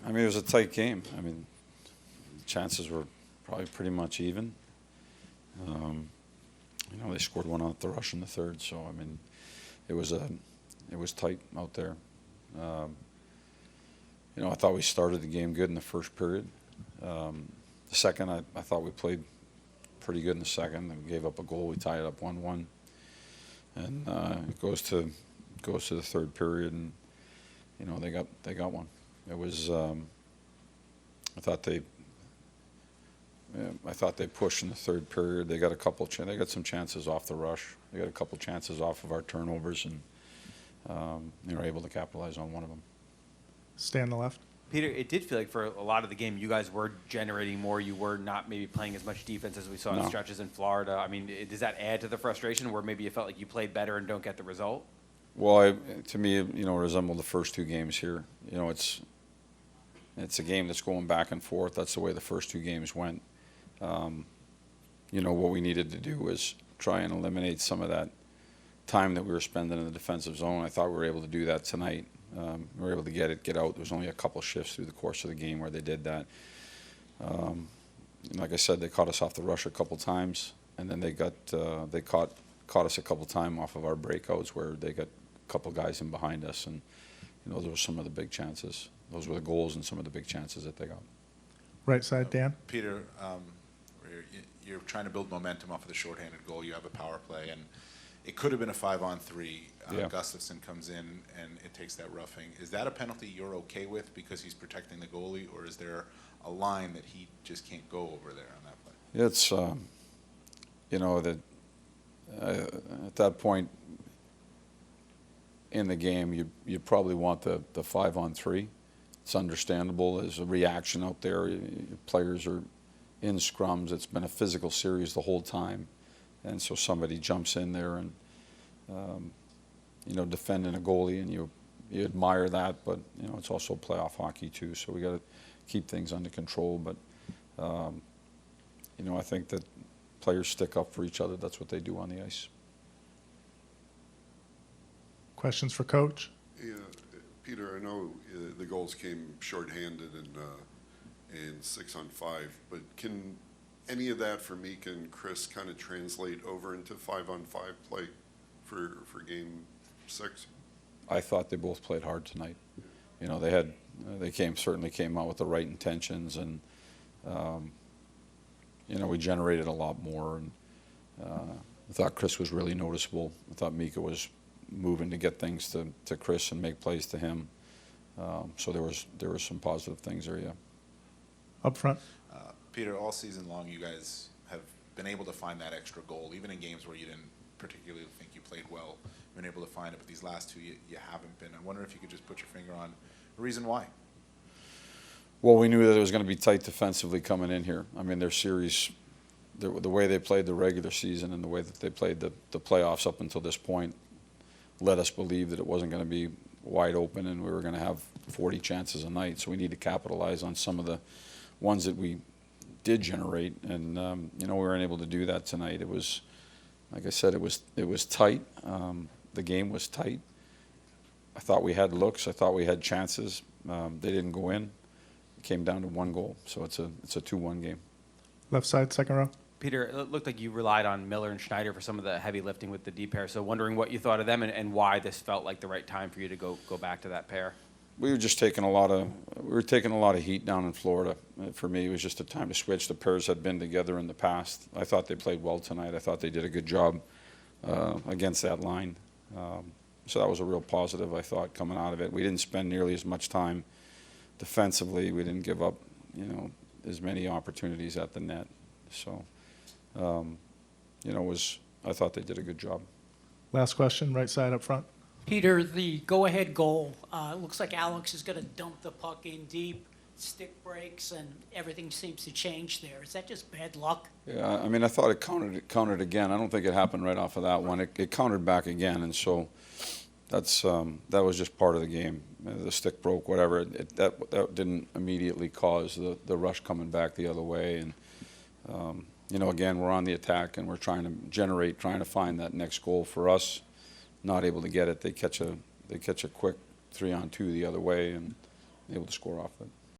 I mean, it was a tight game. I mean, chances were probably pretty much even. They scored one out the rush in the third, so I mean, it was tight out there. I thought we started the game good in the first period. The second, I thought we played pretty good in the second, and gave up a goal. We tied it up 1-1, and it goes to the third period, and they got one. It was I thought they pushed in the third period. They got they got some chances off the rush. They got a couple chances off of our turnovers, and they were able to capitalize on one of them. Stay on the left. Peter, it did feel like for a lot of the game, you guys were generating more. You were not maybe playing as much defense as we saw in stretches in Florida. I mean, does that add to the frustration where maybe you felt like you played better and don't get the result? Well, to me, it resembled the first two games here. It's a game that's going back and forth. That's the way the first two games went. What we needed to do was try and eliminate some of that time that we were spending in the defensive zone. I thought we were able to do that tonight. We were able to get out. There was only a couple shifts through the course of the game where they did that. Like I said, they caught us off the rush a couple times, and then they caught us a couple times off of our breakouts where they got a couple guys in behind us, and those were some of the big chances. Those were the goals and some of the big chances that they got. Right side, Dan. Peter, you're trying to build momentum off of the shorthanded goal. You have a power play, and it could have been a 5-on-3. Yeah. Gustafsson comes in, and it takes that roughing. Is that a penalty you're okay with because he's protecting the goalie, or is there a line that he just can't go over there on that play? It's, at that point in the game, you probably want the 5-on-3. It's understandable. There's a reaction out there. Players are in scrums. It's been a physical series the whole time. And so somebody jumps in there and, defending a goalie, and you admire that, but, it's also playoff hockey too, so we got to keep things under control. But, I think that players stick up for each other. That's what they do on the ice. Questions for Coach? Yeah, Peter, I know the goals came shorthanded and 6-on-5, but can any of that for Mika and Chris kind of translate over into 5-on-5 play for Game 6? I thought they both played hard tonight. They certainly came out with the right intentions, and we generated a lot more. And I thought Chris was really noticeable. I thought Mika was moving to get things to Chris and make plays to him. So there was some positive things there, yeah. Up front. Peter, all season long, you guys have been able to find that extra goal, even in games where you didn't particularly think you played well. You've been able to find it, but these last two, you haven't been. I wonder if you could just put your finger on the reason why. Well, we knew that it was going to be tight defensively coming in here. I mean, their series, the way they played the regular season and the way that they played the playoffs up until this point led us believe that it wasn't going to be wide open and we were going to have 40 chances a night. So we need to capitalize on some of the ones that we did generate, and we weren't able to do that tonight. It was, like I said, it was tight. The game was tight. I thought we had looks. I thought we had chances. They didn't go in. It came down to one goal, so it's a 2-1 game. Left side, second row. Peter, it looked like you relied on Miller and Schneider for some of the heavy lifting with the D pair. So wondering what you thought of them and why this felt like the right time for you to go back to that pair. We were just taking a lot of heat down in Florida. For me, it was just a time to switch. The pairs had been together in the past. I thought they played well tonight. I thought they did a good job against that line. So that was a real positive, I thought, coming out of it. We didn't spend nearly as much time defensively. We didn't give up, as many opportunities at the net. So, I thought they did a good job. Last question, right side up front. Peter, the go-ahead goal, it looks like Alex is going to dump the puck in deep, stick breaks, and everything seems to change there. Is that just bad luck? Yeah, I mean, I thought it countered again. I don't think it happened right off of that one. It countered back again, and so that was just part of the game. The stick broke, whatever. That didn't immediately cause the rush coming back the other way. And again, we're on the attack, and we're trying to find that next goal for us. Not able to get it. They catch a quick 3-on-2 the other way and able to score off it.